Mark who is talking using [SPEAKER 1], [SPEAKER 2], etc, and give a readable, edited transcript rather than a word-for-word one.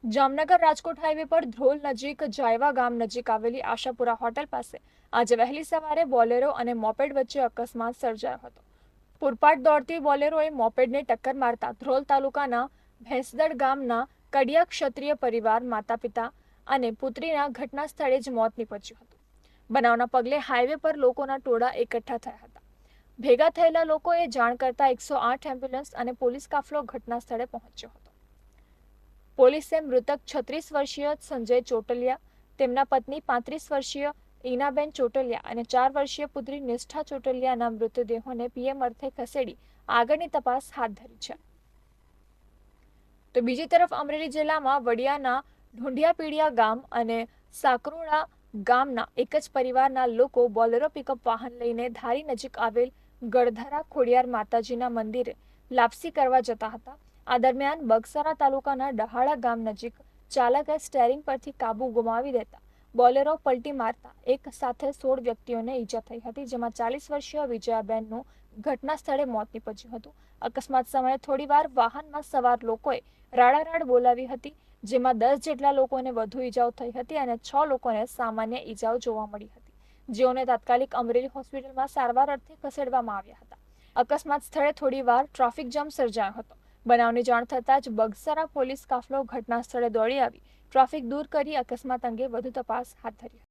[SPEAKER 1] Jamnagar Rajkot highway પર ધ્રોલ નજીક જાયવા ગામ નજીક આવેલી આશાપુરા હોટલ પાસે આજે વહેલી સવારે બોલેરો અને મોપેડ વચ્ચે અકસ્માત સર્જાયો હતો. પૂરપાટ દોડતી બોલેરોએ મોપેડને ટક્કર મારતા ધ્રોલ તાલુકાના ભેંસદડ ગામના કડિયા ક્ષત્રિય પરિવાર માતા-પિતા અને પુત્રીના ઘટના સ્થળે જ મોત નીપજ્યું હતું. બનાવના પગલે હાઈવે પર લોકોના ટોળા એકઠા થયા હતા. ભેગા થયેલા લોકોએ જાણ કરતા 108 એમ્બ્યુલન્સ અને પોલીસ કાફલો ઘટના સ્થળે પહોંચ્યો હતો. પોલીસે મૃતક 36 વર્ષીય સંજય ચોટલિયા, તેમના પત્ની 35 વર્ષીય ઈનાબેન ચોટલિયા અને 4 વર્ષીય પુત્રી નિષ્ઠા ચોટલિયાના મૃતદેહોને પીએમ અર્થે ખસેડી આગળની તપાસ હાથ ધરી છે. તો બીજી તરફ અમરેલી જિલ્લામાં વડિયાના ઢુંઢિયાપીડિયા ગામ અને સાકરોડા ગામના એક જ પરિવારના લોકો બોલેરો પિકઅપ વાહન લઈને ધારી નજીક આવેલ ગળધરા ખોડિયાર માતાજીના મંદિરે લાપસી કરવા જતા હતા. આ દરમિયાન બગસરા તાલુકાના ડહાળા ગામ નજીક ચાલકે સ્ટેરિંગ પરથી કાબુ ગુમાવી દેતા બોલેરો પલટી મારતા એક સાથે 16 વ્યક્તિઓને ઈજા થઈ હતી, જેમાં 40 વર્ષીય વિજયાબેનનું ઘટના સ્થળે મોત નીપજ્યું હતું. અકસ્માત સમયે થોડીવાર વાહનમાં સવાર લોકોએ રાડારાડ બોલાવી હતી, જેમાં 10 જેટલા લોકોને વધુ ઈજાઓ થઈ હતી અને 6 લોકોને સામાન્ય ઈજાઓ જોવા મળી હતી, જેઓને તાત્કાલિક અમરેલી હોસ્પિટલમાં સારવાર અર્થે ખસેડવામાં આવ્યા હતા. અકસ્માત સ્થળે થોડીવાર ટ્રાફિક જામ સર્જાયો હતો. બનાવની જાણ થતાં જ બગસરા પોલીસ કાફલો ઘટના સ્થળે દોડી આવી ટ્રાફિક દૂર કરી અકસ્માત અંગે વધુ તપાસ હાથ ધરી.